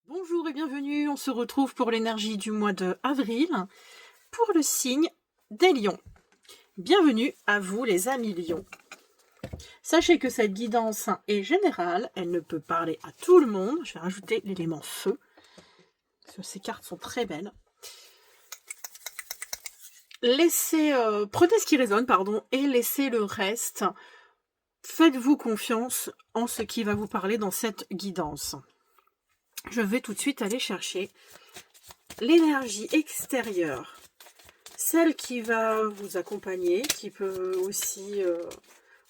Bonjour et bienvenue, on se retrouve pour l'énergie du mois de avril pour le signe des lions. Bienvenue à vous les amis lions. Sachez que cette guidance est générale, elle ne peut parler à tout le monde. Je vais rajouter l'élément feu, parce que ces cartes sont très belles. Prenez ce qui résonne, et laissez le reste. Faites-vous confiance en ce qui va vous parler dans cette guidance. Je vais tout de suite aller chercher l'énergie extérieure, celle qui va vous accompagner, qui peut aussi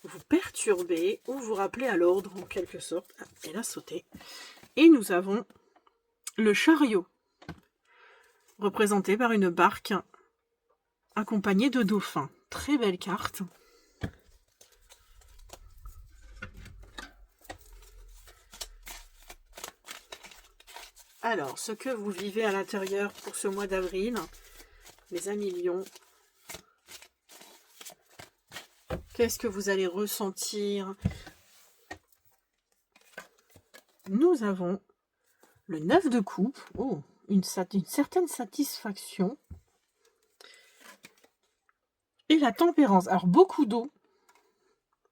vous perturber ou vous rappeler à l'ordre en quelque sorte. Ah, elle a sauté. Et nous avons le chariot, représenté par une barque accompagnée de dauphins. Très belle carte. Alors, ce que vous vivez à l'intérieur pour ce mois d'avril, mes amis lions, qu'est-ce que vous allez ressentir? Nous avons le 9 de coupe, une certaine satisfaction, et la tempérance. Alors, beaucoup d'eau,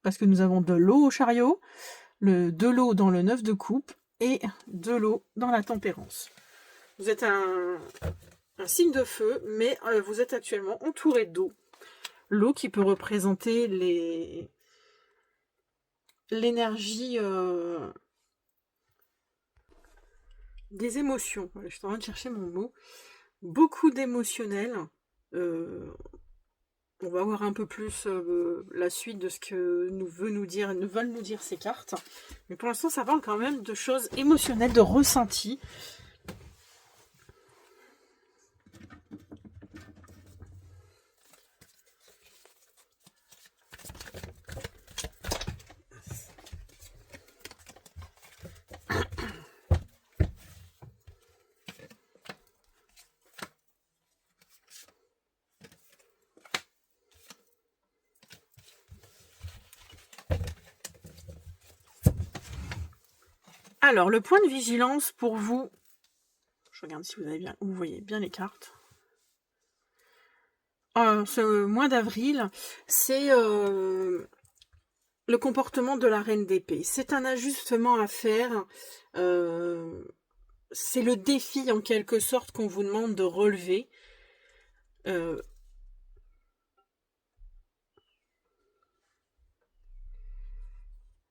parce que nous avons de l'eau au chariot, de l'eau dans le 9 de coupe, et de l'eau dans la tempérance. Vous êtes un signe de feu, mais vous êtes actuellement entouré d'eau. L'eau qui peut représenter l'énergie des émotions. Je suis en train de chercher mon mot. Beaucoup d'émotionnel. On va voir un peu plus la suite de ce que veulent nous dire ces cartes. Mais pour l'instant, ça parle quand même de choses émotionnelles, de ressenti. Alors, le point de vigilance pour vous, je regarde si vous voyez bien les cartes. Ce mois d'avril, c'est le comportement de la reine d'épée. C'est un ajustement à faire. C'est le défi en quelque sorte qu'on vous demande de relever.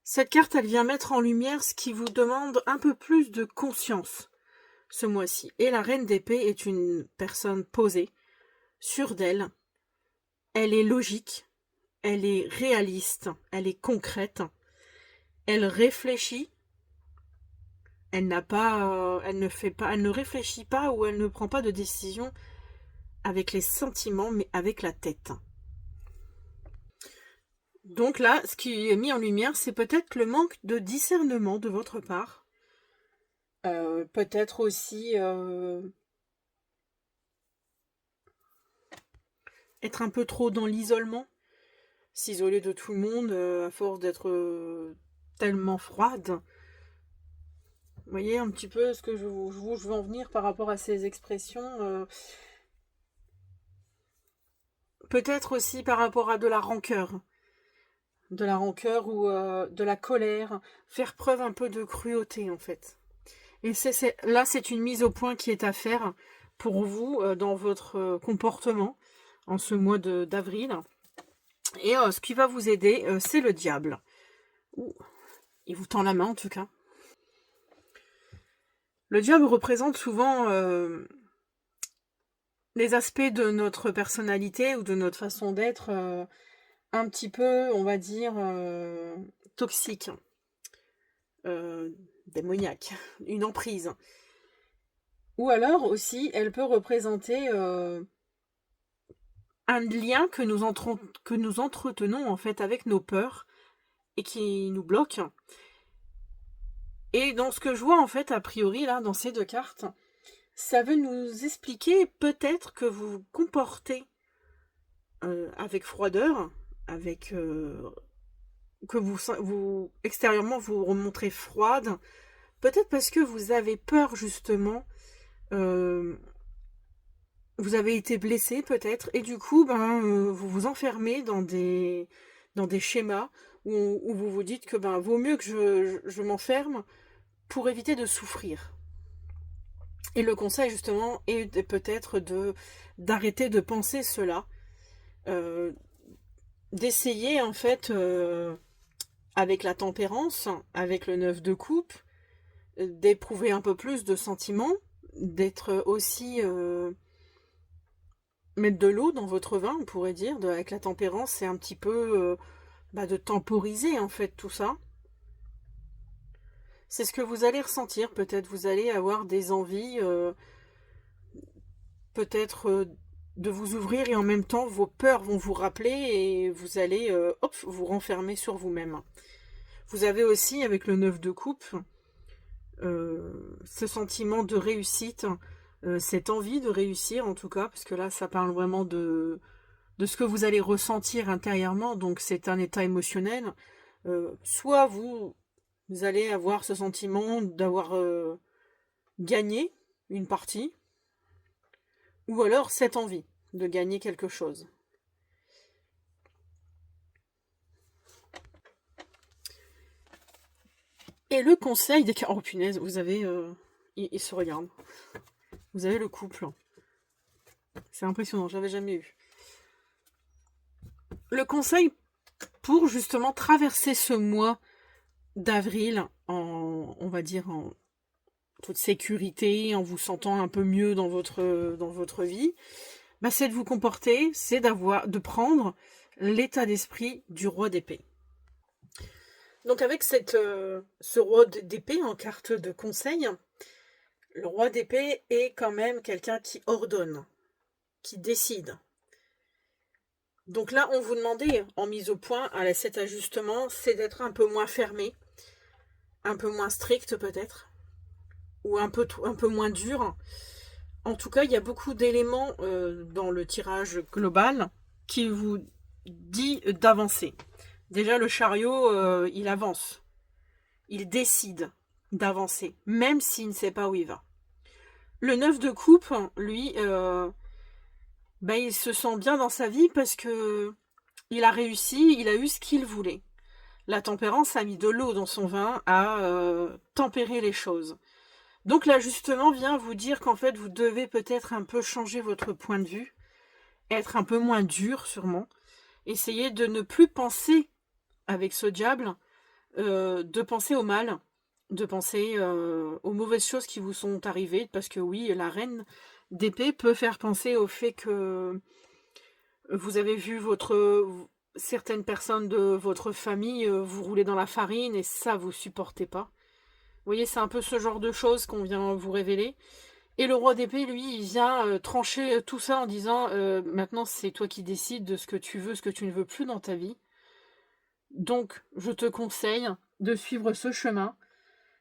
Cette carte, elle vient mettre en lumière ce qui vous demande un peu plus de conscience ce mois-ci. Et la reine d'épée est une personne posée, sûre d'elle. Elle est logique, elle est réaliste, elle est concrète. Elle réfléchit. Elle ne réfléchit pas ou elle ne prend pas de décision avec les sentiments, mais avec la tête. Donc là, ce qui est mis en lumière, c'est peut-être le manque de discernement de votre part. Peut-être aussi être un peu trop dans l'isolement, s'isoler de tout le monde à force d'être tellement froide. Vous voyez un petit peu ce que je veux en venir par rapport à ces expressions. Peut-être aussi par rapport à de la rancœur. De la rancœur ou de la colère. Faire preuve un peu de cruauté en fait. Et là, c'est une mise au point qui est à faire pour vous dans votre comportement en ce mois d'avril. Et ce qui va vous aider, c'est le diable. Il vous tend la main en tout cas. Le diable représente souvent les aspects de notre personnalité ou de notre façon d'être un petit peu, on va dire, toxique, démoniaque, une emprise. Ou alors aussi, elle peut représenter un lien que nous entretenons en fait avec nos peurs et qui nous bloque. Et dans ce que je vois en fait, a priori, là, dans ces deux cartes, ça veut nous expliquer peut-être que vous vous comportez avec froideur, que vous extérieurement vous remontrez froide, peut-être parce que vous avez peur justement, vous avez été blessé peut-être, et du coup, vous vous enfermez dans des schémas où vous vous dites que vaut mieux que je m'enferme pour éviter de souffrir. Et le conseil justement est peut-être d'arrêter de penser cela, euh, d'essayer en fait avec la tempérance, avec le 9 de coupe, d'éprouver un peu plus de sentiments, d'être aussi mettre de l'eau dans votre vin, on pourrait dire, avec la tempérance, c'est un petit peu de temporiser en fait tout ça. C'est ce que vous allez ressentir, peut-être vous allez avoir des envies, peut-être de vous ouvrir et en même temps vos peurs vont vous rappeler et vous allez vous renfermer sur vous-même. Vous avez aussi avec le 9 de coupe ce sentiment de réussite, cette envie de réussir en tout cas, parce que là ça parle vraiment de ce que vous allez ressentir intérieurement, donc c'est un état émotionnel. Soit vous allez avoir ce sentiment d'avoir gagné une partie, ou alors cette envie de gagner quelque chose. Et le conseil des... Oh punaise, vous avez... ils se regardent. Vous avez le couple. C'est impressionnant, j'avais jamais eu. Le conseil pour justement traverser ce mois d'avril on va dire, en toute sécurité, en vous sentant un peu mieux dans votre vie, c'est de vous comporter, c'est de prendre l'état d'esprit du roi d'épée. Donc avec ce roi d'épée en carte de conseil, le roi d'épée est quand même quelqu'un qui ordonne, qui décide. Donc là, on vous demandait, en mise au point, à cet ajustement, c'est d'être un peu moins fermé, un peu moins strict peut-être, ou un peu moins dur. En tout cas, il y a beaucoup d'éléments dans le tirage global qui vous dit d'avancer. Déjà, le chariot, il avance. Il décide d'avancer, même s'il ne sait pas où il va. Le 9 de coupe, lui, il se sent bien dans sa vie parce que il a réussi, il a eu ce qu'il voulait. La tempérance a mis de l'eau dans son vin, a tempéré les choses. Donc l'ajustement vient vous dire qu'en fait, vous devez peut-être un peu changer votre point de vue, être un peu moins dur sûrement, essayer de ne plus penser avec ce diable, de penser au mal, de penser aux mauvaises choses qui vous sont arrivées, parce que oui, la reine d'épée peut faire penser au fait que vous avez vu certaines personnes de votre famille vous rouler dans la farine et ça vous supportez pas. Vous voyez, c'est un peu ce genre de choses qu'on vient vous révéler. Et le roi d'épée, lui, il vient trancher tout ça en disant maintenant c'est toi qui décides de ce que tu veux, ce que tu ne veux plus dans ta vie. Donc, je te conseille de suivre ce chemin,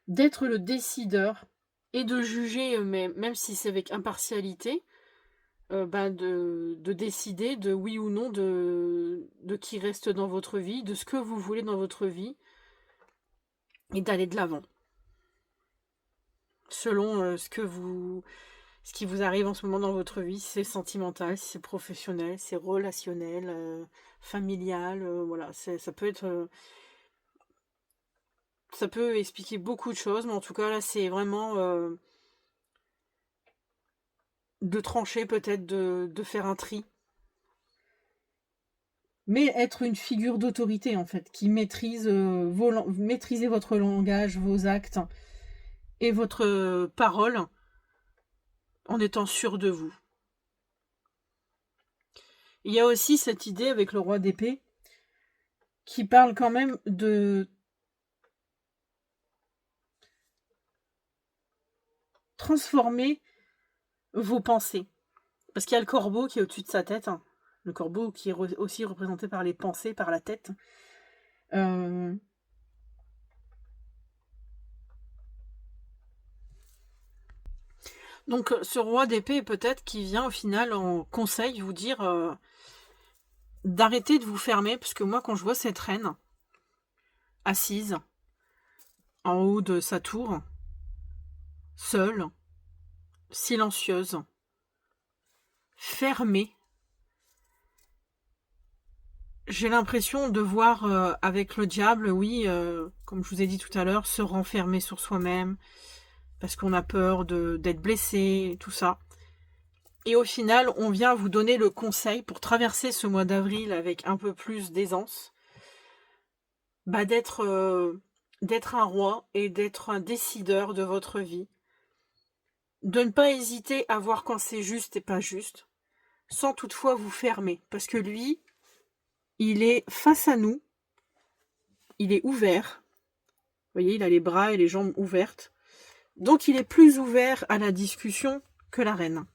d'être le décideur et de juger, mais même si c'est avec impartialité, de décider de oui ou non de qui reste dans votre vie, de ce que vous voulez dans votre vie, et d'aller de l'avant. Selon ce qui vous arrive en ce moment dans votre vie, si c'est sentimental, si c'est professionnel, si c'est relationnel, familial, voilà, ça peut être... ça peut expliquer beaucoup de choses, mais en tout cas là c'est vraiment de trancher, peut-être de faire un tri. Mais être une figure d'autorité en fait, qui maîtrise maîtriser votre langage, vos actes et votre parole en étant sûr de vous. Il y a aussi cette idée avec le roi d'épée qui parle quand même de transformer vos pensées. Parce qu'il y a le corbeau qui est au-dessus de sa tête. Le corbeau qui est aussi représenté par les pensées, par la tête. Donc ce roi d'épée peut-être qui vient au final en conseil vous dire d'arrêter de vous fermer. Parce que moi quand je vois cette reine assise en haut de sa tour, seule, silencieuse, fermée. J'ai l'impression de voir avec le diable, oui, comme je vous ai dit tout à l'heure, se renfermer sur soi-même, parce qu'on a peur d'être blessé, tout ça. Et au final, on vient vous donner le conseil pour traverser ce mois d'avril avec un peu plus d'aisance, bah d'être un roi et d'être un décideur de votre vie. De ne pas hésiter à voir quand c'est juste et pas juste, sans toutefois vous fermer, parce que lui, il est face à nous, il est ouvert. Vous voyez, il a les bras et les jambes ouvertes. Donc il est plus ouvert à la discussion que la reine.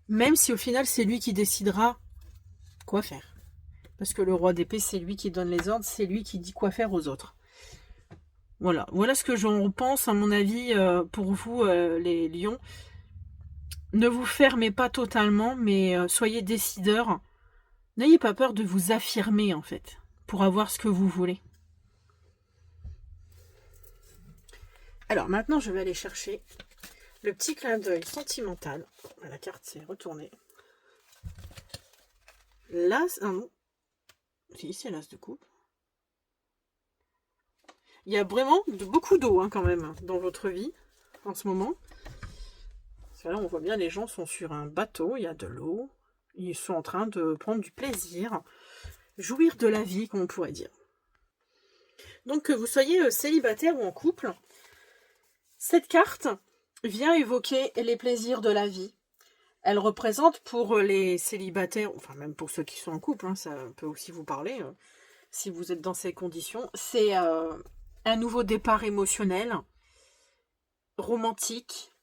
Même si au final c'est lui qui décidera quoi faire. Parce que le roi d'épée, c'est lui qui donne les ordres, c'est lui qui dit quoi faire aux autres. Voilà, voilà ce que j'en pense à mon avis pour vous les lions. Ne vous fermez pas totalement, mais soyez décideurs. N'ayez pas peur de vous affirmer en fait, pour avoir ce que vous voulez. Alors maintenant, je vais aller chercher le petit clin d'œil sentimental. La carte s'est retournée. L'as... Ah non. Si, c'est l'as de coupe. Il y a vraiment beaucoup d'eau quand même dans votre vie en ce moment. Parce que là, on voit bien les gens sont sur un bateau, il y a de l'eau. Ils sont en train de prendre du plaisir, jouir de la vie, comme on pourrait dire. Donc que vous soyez célibataire ou en couple, cette carte vient évoquer les plaisirs de la vie. Elle représente pour les célibataires, enfin même pour ceux qui sont en couple, ça peut aussi vous parler, si vous êtes dans ces conditions, c'est un nouveau départ émotionnel, romantique.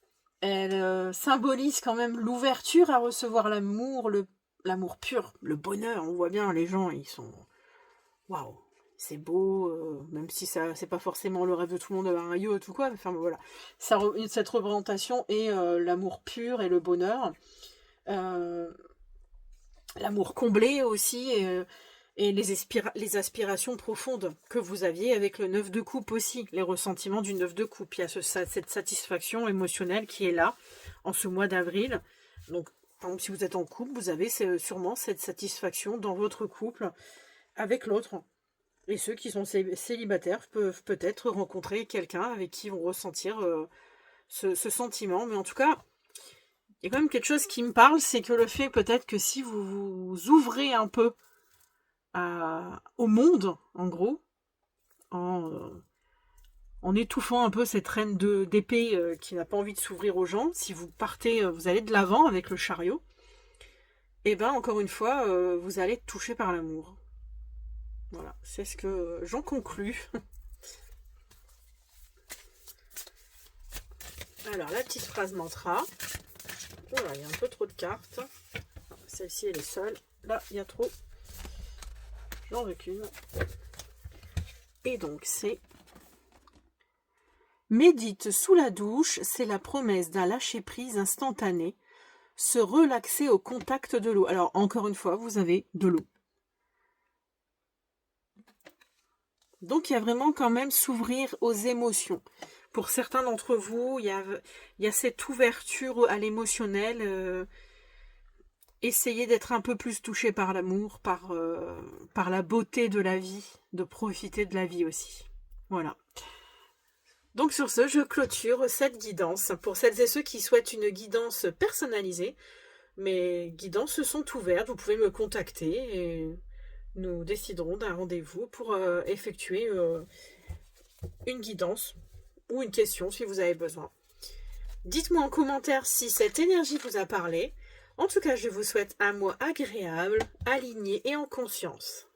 Elle symbolise quand même l'ouverture à recevoir l'amour, l'amour pur, le bonheur. On voit bien, les gens, ils sont... Waouh, c'est beau, même si ça c'est pas forcément le rêve de tout le monde d'avoir un yacht ou quoi. Enfin voilà, cette représentation est l'amour pur et le bonheur. L'amour comblé aussi, et les aspirations profondes que vous aviez avec le 9 de coupe aussi, les ressentiments du 9 de coupe. Il y a cette satisfaction émotionnelle qui est là en ce mois d'avril. Donc, par exemple, si vous êtes en couple, vous avez sûrement cette satisfaction dans votre couple avec l'autre. Et ceux qui sont célibataires peuvent peut-être rencontrer quelqu'un avec qui ils vont ressentir ce sentiment. Mais en tout cas, il y a quand même quelque chose qui me parle, c'est que le fait peut-être que si vous vous ouvrez un peu au monde, en gros, en étouffant un peu cette reine d'épée qui n'a pas envie de s'ouvrir aux gens, si vous partez, vous allez de l'avant avec le chariot, et bien encore une fois, vous allez être touché par l'amour. Voilà, c'est ce que j'en conclus. Alors, la petite phrase mantra. Voilà, il y a un peu trop de cartes. Celle-ci, elle est seule. Là, il y a trop. J'en recule. Et donc, c'est... Médite sous la douche, c'est la promesse d'un lâcher-prise instantané. Se relaxer au contact de l'eau. Alors, encore une fois, vous avez de l'eau. Donc, il y a vraiment quand même s'ouvrir aux émotions. Pour certains d'entre vous, il y a cette ouverture à l'émotionnel. Essayez d'être un peu plus touché par l'amour, par la beauté de la vie, de profiter de la vie aussi. Voilà. Donc sur ce, je clôture cette guidance. Pour celles et ceux qui souhaitent une guidance personnalisée, mes guidances sont ouvertes. Vous pouvez me contacter et nous déciderons d'un rendez-vous pour effectuer une guidance ou une question si vous avez besoin. Dites-moi en commentaire si cette énergie vous a parlé. En tout cas, je vous souhaite un mois agréable, aligné et en conscience.